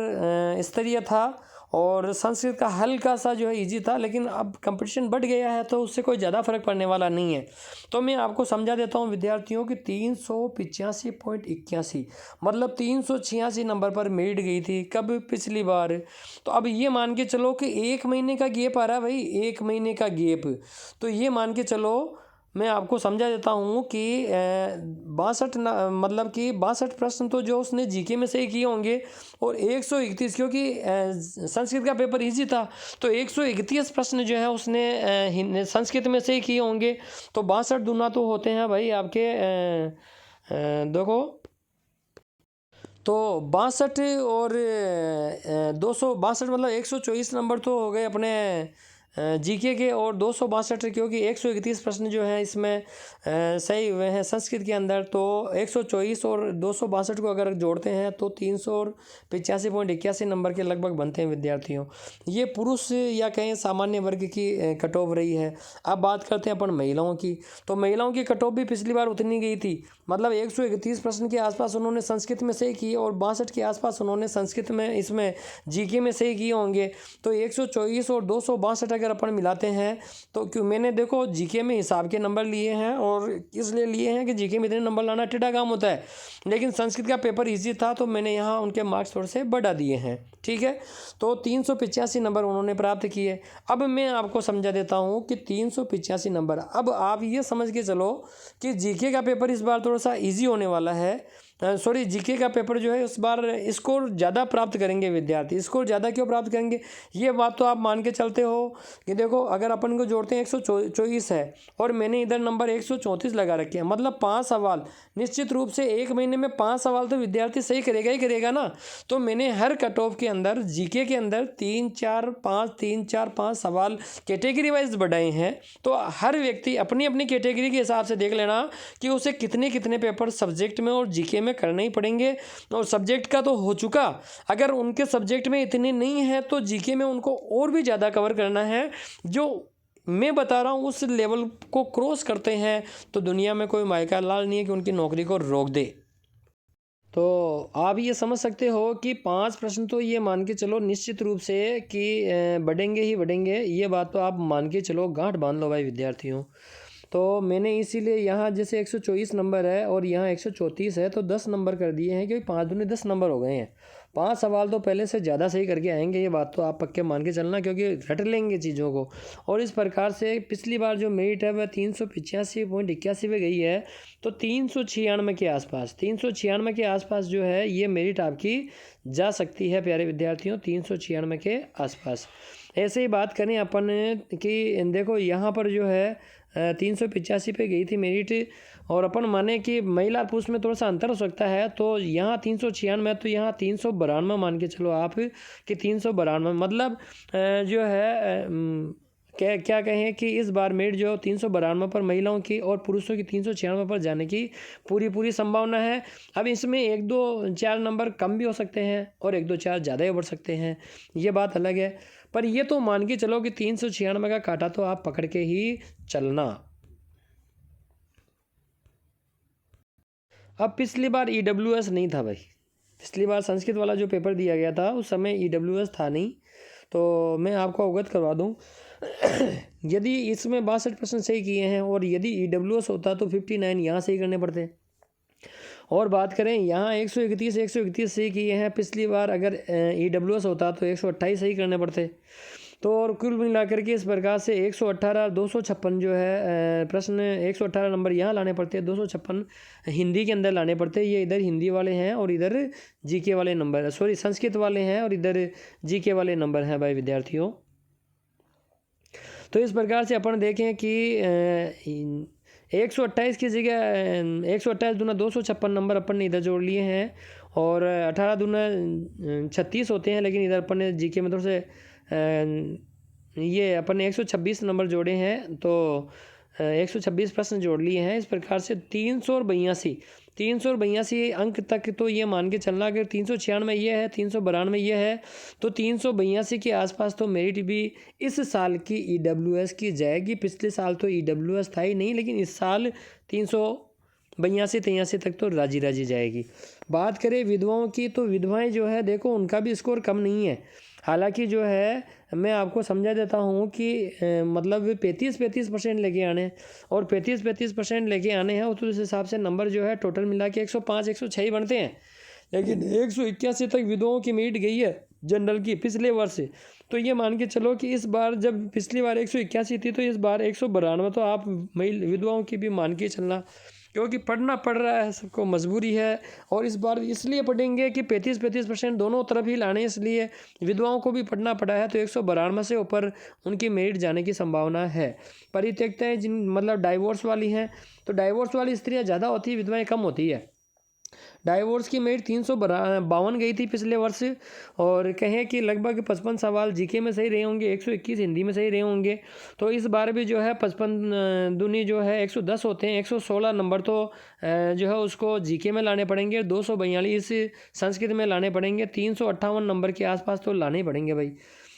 Speaker 1: स्तरीय था और संस्कृत का हल्का सा जो है इजी था, लेकिन अब कंपटीशन बढ़ गया है तो उससे कोई ज़्यादा फर्क पड़ने वाला नहीं है। तो मैं आपको समझा देता हूँ विद्यार्थियों की 385.81 मतलब 386 नंबर पर मेरिट गई थी। कब? पिछली बार। तो अब ये मान के चलो कि 1 महीने का गैप आ रहा है भाई, 1 महीने का गैप। तो ये मान के चलो, मैं आपको समझा देता हूँ कि 62 मतलब कि 62 प्रश्न तो जो उसने जीके में सही किए होंगे, और 131 क्योंकि संस्कृत का पेपर इजी था तो 131 प्रश्न जो है उसने संस्कृत में सही किए होंगे। तो 62 दूना तो होते हैं भाई आपके देखो, तो 62 और 262 मतलब 124 नंबर तो हो गए अपने जीके के, और 262 क्योंकि 131 प्रश्न जो हैं इसमें सही हुए हैं संस्कृत के अंदर। तो 124 और 262 को अगर जोड़ते हैं तो 385.81 नंबर के लगभग बनते हैं विद्यार्थियों। ये पुरुष या कहें सामान्य वर्ग की कट ऑफ रही है। अब बात करते हैं अपन महिलाओं की। तो महिलाओं की कट ऑफ भी पिछली बार उतनी गई थी, मतलब 131 प्रश्न के आसपास उन्होंने संस्कृत में सही किए और 62 के आसपास उन्होंने संस्कृत में इसमें जीके में सही किए होंगे। तो 124 और 262 अगर अपन मिलाते हैं तो क्यों, मैंने देखो जीके में हिसाब के नंबर लिए हैं और इसलिए लिए हैं कि जीके में इतने नंबर लाना टेढ़ा काम होता है, लेकिन संस्कृत का पेपर ईजी था तो मैंने यहाँ उनके मार्क्स थोड़े से बढ़ा दिए हैं। ठीक है, तो 385 नंबर उन्होंने प्राप्त किए। अब मैं आपको समझा देता हूँ कि 385 नंबर, अब आप ये समझ के चलो कि जीके का पेपर इस बार थोड़ा सा ईजी होने वाला है। सॉरी जीके का पेपर जो है इस बार स्कोर ज़्यादा प्राप्त करेंगे विद्यार्थी। स्कोर ज़्यादा क्यों प्राप्त करेंगे, ये बात तो आप मान के चलते हो कि देखो अगर अपन को जोड़ते हैं 124 है और मैंने इधर नंबर 134 लगा रखे हैं, मतलब 5 सवाल निश्चित रूप से एक महीने में 5 सवाल तो विद्यार्थी सही करेगा ही करेगा ना। तो मैंने हर कट ऑफ के अंदर जीके के अंदर 3 4 5 सवाल कैटेगरी वाइज बढ़ाए हैं। तो हर व्यक्ति अपनी अपनी कैटेगरी के हिसाब से देख लेना कि उसे कितने कितने पेपर सब्जेक्ट में और जीके में करने ही पड़ेंगे। और सब्जेक्ट का तो हो चुका, अगर उनके सब्जेक्ट में इतने नहीं हैं तो जीके में उनको और भी ज़्यादा कवर करना है। जो मैं बता रहा हूँ उस लेवल को क्रॉस करते हैं तो दुनिया में कोई मायका लाल नहीं है कि उनकी नौकरी को रोक दे। तो आप ये समझ सकते हो कि 5 प्रश्न तो ये मान के चलो निश्चित रूप से कि बढ़ेंगे ही बढ़ेंगे, ये बात तो आप मान के चलो, गांठ बांध लो भाई विद्यार्थियों। तो मैंने इसीलिए यहाँ जैसे 124 नंबर है और यहाँ 134 है तो 10 नंबर कर दिए हैं, क्योंकि 5 दूनी 10 नंबर हो गए हैं। 5 सवाल तो पहले से ज़्यादा सही करके आएंगे, ये बात तो आप पक्के मान के चलना, क्योंकि रट लेंगे चीज़ों को। और इस प्रकार से पिछली बार जो मेरिट है वह 385.81 पे गई है, तो 396 के आसपास 396 के आसपास जो है ये मेरिट आपकी जा सकती है प्यारे विद्यार्थियों, 396 के आसपास। ऐसे ही बात करें अपन कि देखो यहाँ पर जो है 385 पे गई थी मेरिट, और अपन माने कि महिला पुरुष में थोड़ा सा अंतर हो सकता है, तो यहाँ 396 तो यहाँ 392 मान के चलो आप कि 392 मतलब जो है क्या कहें कि इस बार मेरिट जो 392 पर महिलाओं की और पुरुषों की 396 पर जाने की पूरी संभावना है। अब इसमें 1-2-4 नंबर कम भी हो सकते हैं और 1-2-4 ज़्यादा ही बढ़ सकते हैं, ये बात अलग है। पर ये तो मान के चलो कि 396 का काटा तो आप पकड़ के ही चलना। अब पिछली बार EWS नहीं था भाई, पिछली बार संस्कृत वाला जो पेपर दिया गया था उस समय EWS था नहीं, तो मैं आपको अवगत करवा दूं यदि इसमें 62% सही किए हैं और यदि EWS होता तो 59 यहाँ सही करने पड़ते। और बात करें यहाँ 131 सही किए हैं, पिछली बार अगर EWS होता तो 128 सही करने पड़ते। तो और कुल मिलाकर के इस प्रकार से 118 256 जो है प्रश्न 118 नंबर यहाँ लाने पड़ते हैं, 256 हिंदी के अंदर लाने पड़ते हैं। ये इधर हिंदी वाले हैं और इधर जीके वाले नंबर, सॉरी संस्कृत वाले हैं और इधर जीके वाले नंबर हैं भाई विद्यार्थियों। तो इस प्रकार से अपन देखें कि 128 की जगह 128 दूना 256 नंबर अपन ने इधर जोड़ लिए हैं, और 18 दूना 36 होते हैं, लेकिन इधर अपन ने जीके में थोड़े से ये अपन ने 126 नंबर जोड़े हैं, तो 126 प्रश्न जोड़ लिए हैं। इस प्रकार से 382 अंक तक तो ये मान के चलना, अगर 396 ये है 392 ये है तो 382 के आसपास तो मेरिट भी इस साल की EWS की जाएगी। पिछले साल तो EWS था ही नहीं, लेकिन इस साल 382-83 तक तो राजी जाएगी। बात करें विधवाओं की, तो विधवाएं जो है देखो उनका भी स्कोर कम नहीं है। हालांकि जो है मैं आपको समझा देता हूँ कि मतलब 35% लेके आने, और 35% लेके आने हैं तो उस हिसाब से नंबर जो है टोटल मिला के 105-106 बनते हैं। लेकिन 181 तक विधवाओं की मेरिट गई है जनरल की पिछले वर्ष से, तो ये मान के चलो कि इस बार जब पिछली बार 181 थी तो इस बार 192, तो आप विधवाओं की भी मान के चलना, क्योंकि पढ़ना पड़ रहा है, सबको मजबूरी है। और इस बार इसलिए पढ़ेंगे कि 35% दोनों तरफ ही लाने, इसलिए विधवाओं को भी पढ़ना पड़ा है, तो 192 से ऊपर उनकी मेरिट जाने की संभावना है। परित्यक्ताएं जिन मतलब डाइवोर्स वाली हैं, तो डाइवोर्स वाली स्त्रियां ज़्यादा होती है, विधवाएं कम होती है। डाइवोर्स की मेरिट 352 गई थी पिछले वर्ष, और कहें कि लगभग 55 सवाल जीके में सही रहे होंगे, 121 हिंदी में सही रहे होंगे। तो इस बार भी जो है 55 दूनी जो है 110 होते हैं, 116 नंबर तो जो है उसको जीके में लाने पड़ेंगे, 242 संस्कृत में लाने पड़ेंगे, 358 नंबर के आसपास तो लाने ही पड़ेंगे भाई।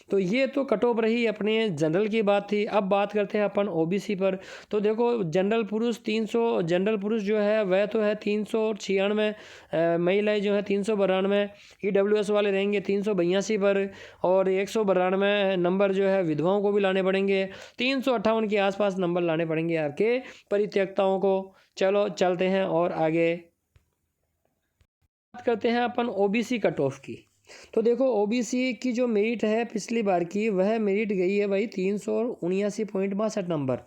Speaker 1: तो ये तो कट ऑफ रही अपने जनरल की बात थी। अब बात करते हैं अपन ओबीसी पर। तो देखो जनरल पुरुष जो है वह तो है 396, महिलाएं जो है 392, EWS वाले रहेंगे 382 पर, और 192 नंबर जो है विधवाओं को भी लाने पड़ेंगे, 358 के आसपास नंबर लाने पड़ेंगे आपके परित्यक्ताओं को। चलो चलते हैं और आगे बात करते हैं अपन ओबीसी कट ऑफ की। तो देखो ओबीसी की जो मेरिट है पिछली बार की, वह मेरिट गई है भाई 379.62 नंबर,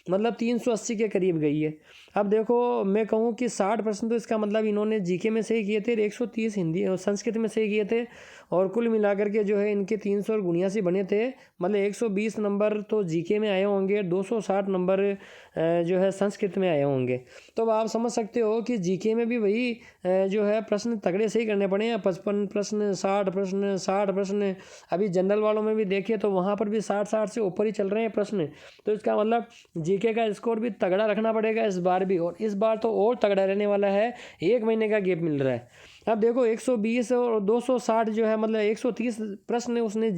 Speaker 1: मतलब 380 के करीब गई है। अब देखो मैं कहूँ कि 60 प्रश्न तो इसका मतलब इन्होंने जीके में सही किए थे, 130 हिंदी और संस्कृत में सही किए थे, और कुल मिलाकर के जो है इनके 300 और 79 बने थे। मतलब 120 नंबर तो जीके में आए होंगे, 260 नंबर जो है संस्कृत में आए होंगे। तो अब आप समझ सकते हो कि जीके में भी वही जो है प्रश्न तगड़े सही करने पड़े हैं। 55 प्रश्न, 60 प्रश्न, 60 प्रश्न। अभी जनरल वालों में भी देखिए तो वहाँ पर भी 60 से ऊपर ही चल रहे हैं प्रश्न। तो इसका मतलब जीके का स्कोर भी तगड़ा रखना पड़ेगा इस बार भी, और इस बार तो और तगड़ा रहने वाला है। 1 महीने का गैप मिल रहा है। अब देखो 120 और 260 जो है मतलब 130 प्रश्न उसने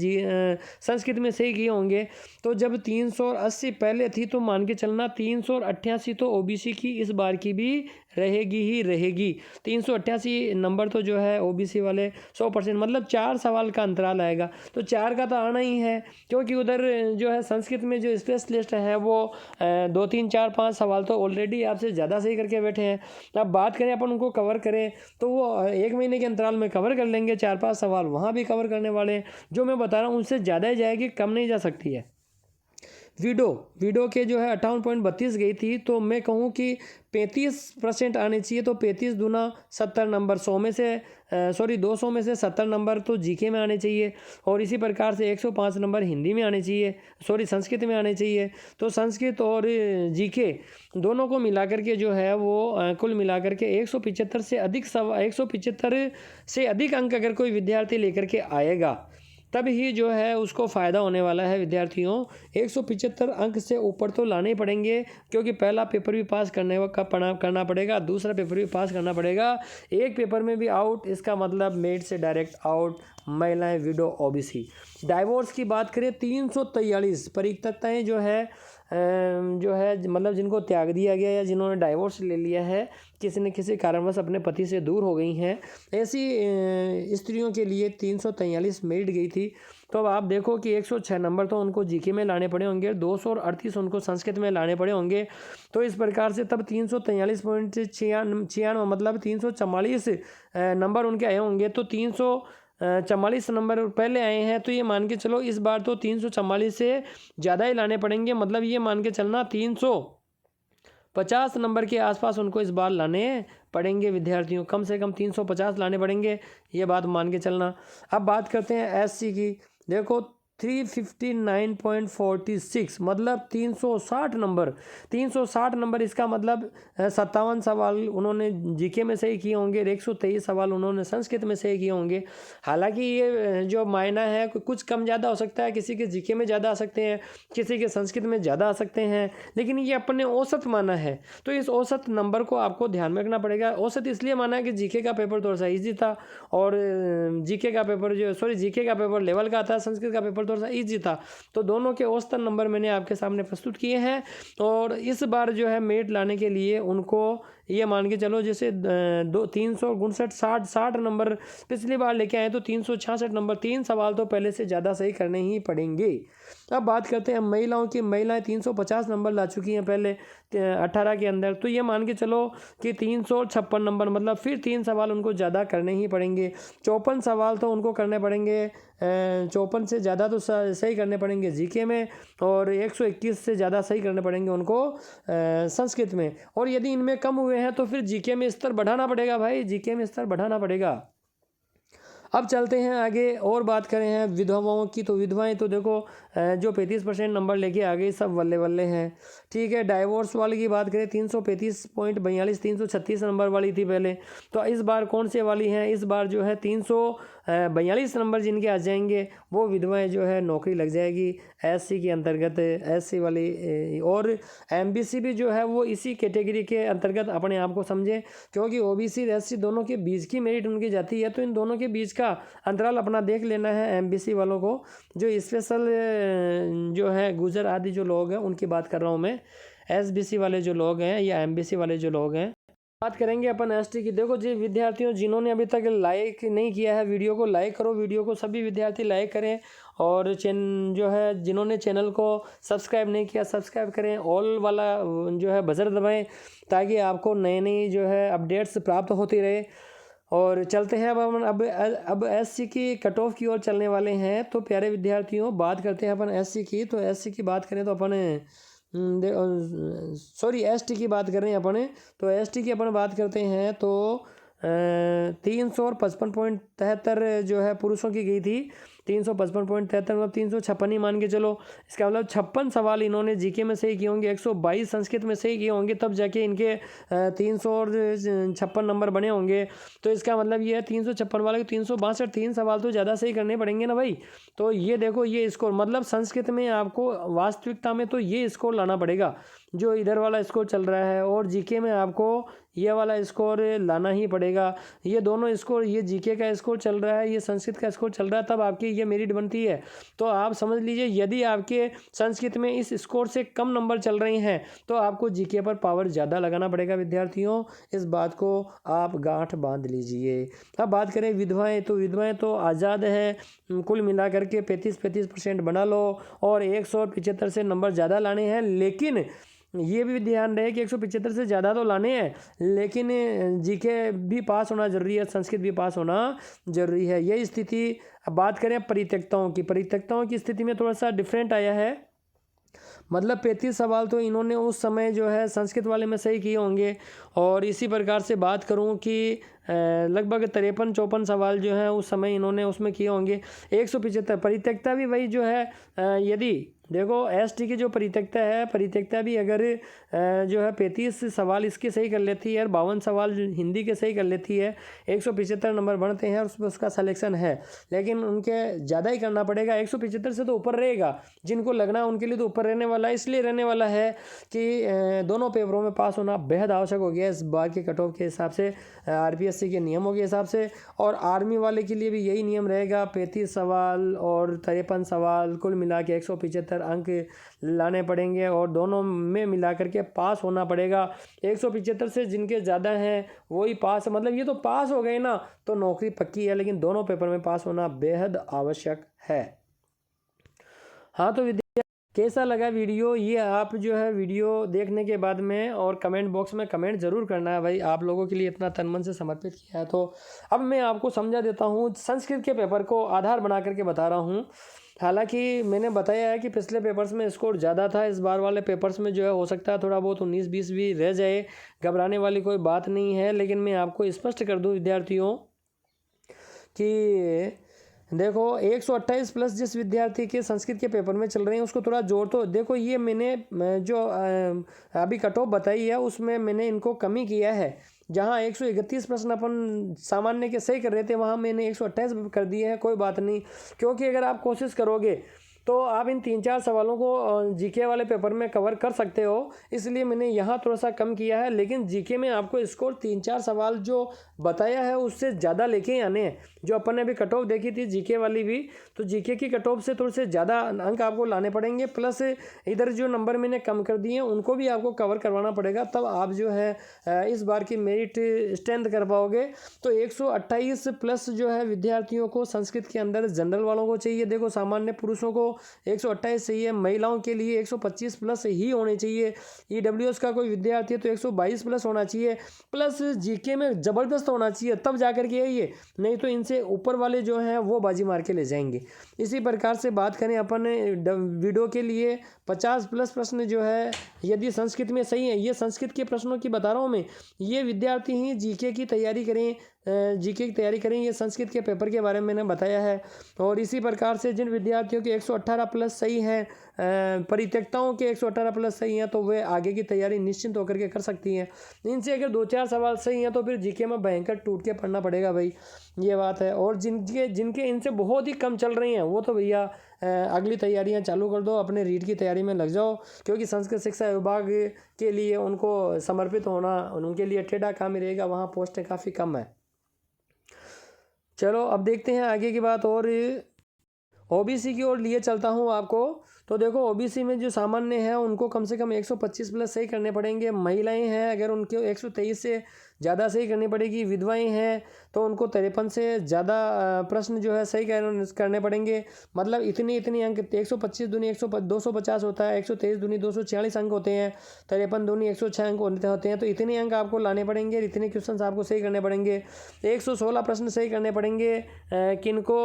Speaker 1: संस्कृत में सही किए होंगे। तो जब 380 पहले थी तो मान के चलना 388 तो ओबीसी की इस बार की भी रहेगी ही रहेगी। 388 नंबर तो जो है ओबीसी वाले 100%, मतलब 4 सवाल का अंतराल आएगा। तो 4 का तो आना ही है, क्योंकि उधर जो है संस्कृत में जो स्पेशलिस्ट है वो 2 3 4 5 सवाल तो ऑलरेडी आपसे ज़्यादा सही करके बैठे हैं। अब बात करें अपन उनको कवर करें तो वो 1 महीने के अंतराल में कवर कर लेंगे। 4-5 सवाल वहाँ भी कवर करने वाले हैं। जो मैं बता रहा हूँ उनसे ज़्यादा ही जाएगी, कम नहीं जा सकती है। वीडो के जो है 58.32 गई थी, तो मैं कहूँ कि 35% आने चाहिए। तो 35 दूना 70 नंबर, 200 में से 70 नंबर तो जीके में आने चाहिए, और इसी प्रकार से 105 नंबर हिंदी में आने चाहिए, संस्कृत में आने चाहिए। तो संस्कृत और जीके दोनों को मिलाकर के जो है वो कुल मिलाकर के 175 से अधिक अंक अगर कोई विद्यार्थी लेकर के आएगा तब ही जो है उसको फ़ायदा होने वाला है। विद्यार्थियों 175 अंक से ऊपर तो लाने ही पड़ेंगे, क्योंकि पहला पेपर भी पास करना पड़ेगा, दूसरा पेपर भी पास करना पड़ेगा। एक पेपर में भी आउट, इसका मतलब मेरिट से डायरेक्ट आउट। महिलाएं, विडो, ओबीसी। डाइवोर्स की बात करें 343 परित्यक्ताएँ जो है मतलब जिनको त्याग दिया गया या जिन्होंने डाइवोर्स ले लिया है, किसी न किसी कारणवश अपने पति से दूर हो गई हैं, ऐसी स्त्रियों के लिए 343 मेरिट गई थी। तो अब आप देखो कि 106 नंबर तो उनको जीके में लाने पड़े होंगे, 238 उनको संस्कृत में लाने पड़े होंगे। तो इस प्रकार से तब 343.96 मतलब 344 नंबर उनके आए होंगे। तो 344 नंबर पहले आए हैं, तो ये मान के चलो इस बार तो 344 से ज़्यादा ही लाने पड़ेंगे। मतलब ये मान के चलना 350 नंबर के आसपास उनको इस बार लाने पड़ेंगे। विद्यार्थियों कम से कम 350 लाने पड़ेंगे, ये बात मान के चलना। अब बात करते हैं एससी की। देखो 359.46 मतलब 360 नंबर। 360 नंबर इसका मतलब 57 सवाल उन्होंने जीके में सही किए होंगे, 123 सवाल उन्होंने संस्कृत में सही किए होंगे। हालांकि ये जो मायना है कुछ कम ज़्यादा हो सकता है, किसी के जीके में ज़्यादा आ सकते हैं, किसी के संस्कृत में ज़्यादा आ सकते हैं, लेकिन ये अपने औसत माना है। तो इस औसत नंबर को आपको ध्यान में रखना पड़ेगा। औसत इसलिए माना है कि जीके का पेपर थोड़ा सा ईजी था, और जीके का पेपर लेवल का था, संस्कृत का पेपर थोड़ा सा ईजी था। तो दोनों के औसतन नंबर मैंने आपके सामने प्रस्तुत किए हैं। और इस बार जो है मेरिट लाने के लिए उनको ये मान के चलो जैसे 359 नंबर पिछली बार लेके आए, तो 366 नंबर, 3 सवाल तो पहले से ज़्यादा सही करने ही पड़ेंगे। अब बात करते हैं महिलाओं की। महिलाएं 350 नंबर ला चुकी हैं पहले 18 के अंदर। तो ये मान के चलो कि 356 नंबर, मतलब फिर 3 सवाल उनको ज़्यादा करने ही पड़ेंगे। 54 सवाल तो उनको करने पड़ेंगे, 54 से ज़्यादा तो सही करने पड़ेंगे जीके में, और 121 से ज़्यादा सही करने पड़ेंगे उनको संस्कृत में। और यदि इनमें कम हुए हैं तो फिर जीके में स्तर बढ़ाना पड़ेगा भाई, जीके में स्तर बढ़ाना पड़ेगा। अब चलते हैं आगे और बात करें हैं विधवाओं की। तो विधवाएं तो देखो जो 35% नंबर लेके आ गई, सब बल्ले बल्ले हैं। ठीक है, डाइवोर्स वाली की बात करें 335.42, 336 नंबर वाली थी पहले। तो इस बार कौन से वाली हैं? इस बार जो है 342 नंबर जिनके आ जाएंगे वो विधवाएं जो है नौकरी लग जाएगी एससी के अंतर्गत, एससी वाली। और एमबीसी भी जो है वो इसी कैटेगरी के अंतर्गत अपने आप को समझे, क्योंकि ओबीसी एससी दोनों के बीच की मेरिट उनकी जाती है। तो इन दोनों के बीच का अंतराल अपना देख लेना है एमबीसी वालों को। जो स्पेशल जो है गुजर आदि जो लोग हैं उनकी बात कर रहा हूँ मैं। एसबीसी वाले जो लोग हैं या एमबीसी वाले जो लोग हैं। बात करेंगे अपन एसटी की। देखो जी विद्यार्थियों, जिन्होंने अभी तक लाइक नहीं किया है वीडियो को, लाइक करो वीडियो को, सभी विद्यार्थी लाइक करें। और जो है जिन्होंने चैनल को सब्सक्राइब नहीं किया सब्सक्राइब करें, ऑल वाला जो है बजर दबाएं, ताकि आपको नई नई जो है अपडेट्स प्राप्त होती रहे। और चलते हैं अब एससी की कट ऑफ की ओर चलने वाले हैं। तो प्यारे विद्यार्थियों, बात करते हैं अपन एससी की। तो एससी की बात करें तो अपन सॉरी एसटी की बात कर रहे हैं अपन, तो एसटी की अपन बात करते हैं तो 355.73 जो है पुरुषों की गई थी, 355.73 मतलब 356 ही मान के चलो। इसका मतलब 56 सवाल इन्होंने जीके में सही किए होंगे, 122 संस्कृत में सही किए होंगे, तब जाके इनके 356 नंबर बने होंगे। तो इसका मतलब ये है 356 वाले 362 3 सवाल तो ज़्यादा सही करने पड़ेंगे ना भाई। तो ये देखो ये स्कोर, मतलब संस्कृत में आपको वास्तविकता में तो ये स्कोर लाना पड़ेगा जो इधर वाला स्कोर चल रहा है, और जीके में आपको ये वाला स्कोर लाना ही पड़ेगा। ये दोनों स्कोर, ये जीके का स्कोर चल रहा है, ये संस्कृत का स्कोर चल रहा है, तब आपकी ये मेरिट बनती है। तो आप समझ लीजिए यदि आपके संस्कृत में इस स्कोर से कम नंबर चल रहे हैं तो आपको जीके पर पावर ज़्यादा लगाना पड़ेगा विद्यार्थियों। इस बात को आप गांठ बांध लीजिए। अब बात करें विधवाएं, तो विधवाएं तो आज़ाद है, कुल मिलाकर के 35% बना लो और 175 से नंबर ज़्यादा लाने हैं। लेकिन ये भी ध्यान रहे कि 175 से ज़्यादा तो लाने हैं, लेकिन जीके भी पास होना ज़रूरी है, संस्कृत भी पास होना ज़रूरी है। यही स्थिति। अब बात करें परित्यक्ताओं की, परित्यक्ताओं की स्थिति में थोड़ा सा डिफरेंट आया है। मतलब 35 सवाल तो इन्होंने उस समय जो है संस्कृत वाले में सही किए होंगे, और इसी प्रकार से बात करूं कि लगभग 53-54 सवाल जो है उस समय इन्होंने उसमें किए होंगे। 175 परित्यक्ता भी वही जो है, यदि देखो एसटी की जो परित्यक्ता है, परित्यक्ता भी अगर जो है 35 सवाल इसके सही कर लेती है और 52 सवाल हिंदी के सही कर लेती है, 175 नंबर बनते हैं और उसमें उसका सिलेक्शन है। लेकिन उनके ज़्यादा ही करना पड़ेगा, 175 से तो ऊपर रहेगा, जिनको लगना है उनके लिए तो ऊपर रहने वाला है। इसलिए रहने वाला है कि दोनों पेपरों में पास होना बेहद आवश्यक हो गया इस बार के कट ऑफ के हिसाब से, आरपीएससी के नियमों के हिसाब से। और आर्मी वाले के लिए भी यही नियम रहेगा, 35 सवाल और 53 सवाल कुल मिला के 175 अंक लाने पड़ेंगे और दोनों में मिला करके पास होना पड़ेगा। 175 से जिनके ज़्यादा हैं वही पास, मतलब ये तो पास हो गए ना तो नौकरी पक्की है, लेकिन दोनों पेपर में पास होना बेहद आवश्यक है। हाँ तो विद्यार्थी कैसा लगा वीडियो, ये आप जो है वीडियो देखने के बाद में और कमेंट बॉक्स में कमेंट ज़रूर करना है भाई। आप लोगों के लिए इतना तन मन से समर्पित किया है। तो अब मैं आपको समझा देता हूँ, संस्कृत के पेपर को आधार बना करके बता रहा हूँ। हालांकि मैंने बताया है कि पिछले पेपर्स में स्कोर ज़्यादा था, इस बार वाले पेपर्स में जो है हो सकता है थोड़ा बहुत 19-20 भी रह जाए, घबराने वाली कोई बात नहीं है। लेकिन मैं आपको स्पष्ट कर दूं विद्यार्थियों कि देखो 128 प्लस जिस विद्यार्थी के संस्कृत के पेपर में चल रहे हैं उसको थोड़ा जोर तो देखो, ये मैंने जो अभी कट ऑफ बताई है उसमें मैंने इनको कमी किया है। जहाँ 131 प्रश्न अपन सामान्य के सही कर रहे थे वहाँ मैंने 128 कर दिए हैं। कोई बात नहीं, क्योंकि अगर आप कोशिश करोगे तो आप इन 3-4 सवालों को जीके वाले पेपर में कवर कर सकते हो, इसलिए मैंने यहाँ थोड़ा सा कम किया है। लेकिन जीके में आपको स्कोर 3-4 सवाल जो बताया है उससे ज़्यादा लेके आने हैं। जो अपन ने अभी कट ऑफ देखी थी जीके वाली भी, तो जीके की कट ऑफ से थोड़े से ज़्यादा अंक आपको लाने पड़ेंगे, प्लस इधर जो नंबर मैंने कम कर दिए हैं उनको भी आपको कवर करवाना पड़ेगा, तब आप जो है इस बार की मेरिट स्ट्रेंथ कर पाओगे। तो 128 प्लस जो है विद्यार्थियों को संस्कृत के अंदर जनरल वालों को चाहिए। देखो सामान्य पुरुषों को 128 चाहिए, महिलाओं के लिए 125 प्लस ही होने चाहिए। ईडब्ल्यूएस का कोई विद्यार्थी है तो 122 प्लस होना चाहिए, प्लस जीके में ज़बरदस्त होना चाहिए, तब जाकर के ये, नहीं तो इनसे ऊपर वाले जो हैं वो बाजी मार के ले जाएंगे। इसी प्रकार से बात करें अपन वीडियो के लिए 50 प्लस प्रश्न जो है यदि संस्कृत में सही है, ये संस्कृत के प्रश्नों की बता रहा हूँ मैं, ये विद्यार्थी ही जीके की तैयारी करें, जीके की तैयारी करें। ये संस्कृत के पेपर के बारे में मैंने बताया है। और इसी प्रकार से जिन विद्यार्थियों के 118 प्लस सही हैं, परित्यक्ताओं के 118 प्लस सही हैं, तो वे आगे की तैयारी निश्चिंत होकर के कर सकती हैं। इनसे अगर 2-4 सवाल सही हैं तो फिर जीके में भयंकर टूट के पढ़ना पड़ेगा भाई, ये बात है। और जिनके इनसे बहुत ही कम चल रही हैं वो तो भैया अगली तैयारियां चालू कर दो, अपने रीट की तैयारी में लग जाओ, क्योंकि संस्कृत शिक्षा विभाग के लिए उनको समर्पित होना उनके लिए टेढ़ा काम ही रहेगा, वहाँ पोस्टें काफ़ी कम है। चलो अब देखते हैं आगे की बात। और ओबीसी की ओर लिए चलता हूँ आपको। तो देखो ओबीसी में जो सामान्य है उनको कम से कम 125 प्लस सही करने पड़ेंगे। महिलाएं हैं अगर उनके 123 से ज़्यादा सही करनी पड़ेगी। विधवाएँ हैं तो उनको 53 से ज़्यादा प्रश्न जो है सही करने पड़ेंगे। मतलब इतनी अंक 125 दूनी 250 होता है, 123 दूनी 246 अंक होते हैं, 53 दूनी 106 अंक होते हैं। तो इतने अंक आपको लाने पड़ेंगे, इतने क्वेश्चन आपको सही करने पड़ेंगे। 116 प्रश्न सही करने पड़ेंगे किनको,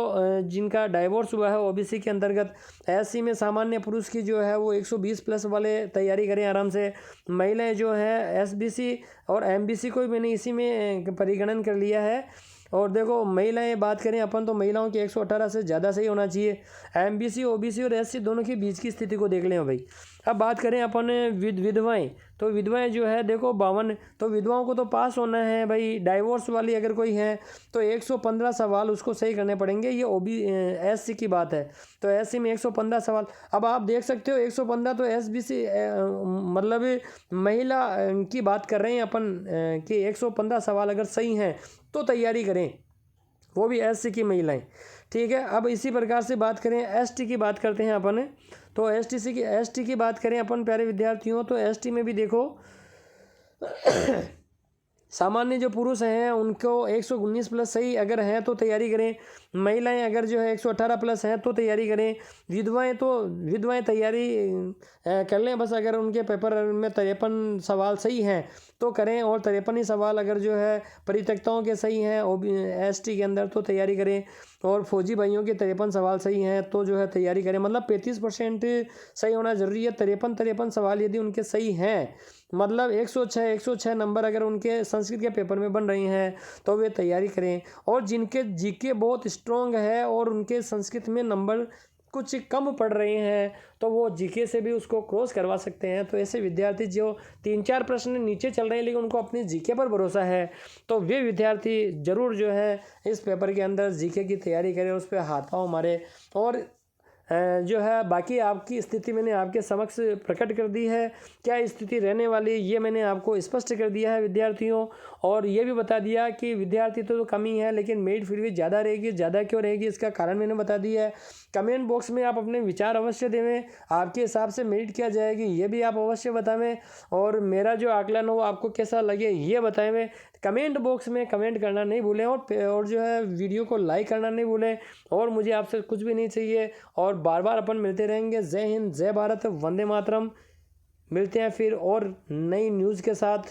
Speaker 1: जिनका डाइवोर्स हुआ है ओबीसी के अंतर्गत। एससी में सामान्य पुरुष की जो है वो 120 प्लस वाले तैयारी करें आराम से। महिलाएं जो है एसबीसी और एमबीसी को भी मैंने इसी में परिगणन कर लिया है। और देखो महिलाएं बात करें अपन तो महिलाओं की 118 से ज़्यादा सही होना चाहिए। एमबीसी ओबीसी और एससी दोनों के बीच की स्थिति को देख लें भाई। अब बात करें अपन विधवाएं, तो विधवाएं जो है देखो 52, तो विधवाओं को तो पास होना है भाई। डाइवोर्स वाली अगर कोई है तो 115 सवाल उसको सही करने पड़ेंगे। ये एससी की बात है, तो एससी में 115 सवाल। अब आप देख सकते हो 115 तो एसबीसी मतलब महिला की बात कर रहे हैं अपन कि 115 सवाल अगर सही हैं तो तैयारी करें, वो भी एससी की महिलाएं। ठीक है, अब इसी प्रकार से बात करें एसटी की बात करते हैं अपन। तो एसटी की बात करें अपन प्यारे विद्यार्थियों, तो एसटी में भी देखो सामान्य जो पुरुष हैं उनको 119 प्लस सही अगर हैं तो तैयारी करें। महिलाएं अगर जो है 118 प्लस हैं तो तैयारी करें। विधवाएं तैयारी कर लें बस, अगर उनके पेपर में 53 सवाल सही हैं तो करें, और 53 ही सवाल अगर जो है परित्यक्ताओं के सही हैं एसटी के अंदर तो तैयारी करें। और फौजी भाइयों के 53 सवाल सही हैं तो जो है तैयारी करें। मतलब 35% सही होना ज़रूरी है। 53 सवाल यदि उनके सही हैं, मतलब 106 नंबर अगर उनके संस्कृत के पेपर में बन रही हैं तो वे तैयारी करें। और जिनके जीके बहुत स्ट्रॉन्ग है और उनके संस्कृत में नंबर कुछ कम पड़ रहे हैं तो वो जीके से भी उसको क्रॉस करवा सकते हैं। तो ऐसे विद्यार्थी जो 3-4 प्रश्न नीचे चल रहे हैं लेकिन उनको अपनी जीके पर भरोसा है, तो वे विद्यार्थी ज़रूर जो है इस पेपर के अंदर जीके की तैयारी करें, उस पर हाथ पाँव मारे। और जो है बाकी आपकी स्थिति मैंने आपके समक्ष प्रकट कर दी है। क्या स्थिति रहने वाली ये मैंने आपको स्पष्ट कर दिया है विद्यार्थियों। और ये भी बता दिया कि विद्यार्थी तो कमी है लेकिन मेरिट फिर भी ज़्यादा रहेगी। ज़्यादा क्यों रहेगी इसका कारण मैंने बता दिया है। कमेंट बॉक्स में आप अपने विचार अवश्य देवें, आपके हिसाब से मेरिट क्या जाएगी ये भी आप अवश्य बतावें। और मेरा जो आकलन हो आपको कैसा लगे ये बताएं। कमेंट बॉक्स में कमेंट करना नहीं भूलें, और जो है वीडियो को लाइक करना नहीं भूलें। और मुझे आपसे कुछ भी नहीं चाहिए, और बार बार अपन मिलते रहेंगे। जय हिंद, जय भारत, वंदे मातरम। मिलते हैं फिर और नई न्यूज़ के साथ।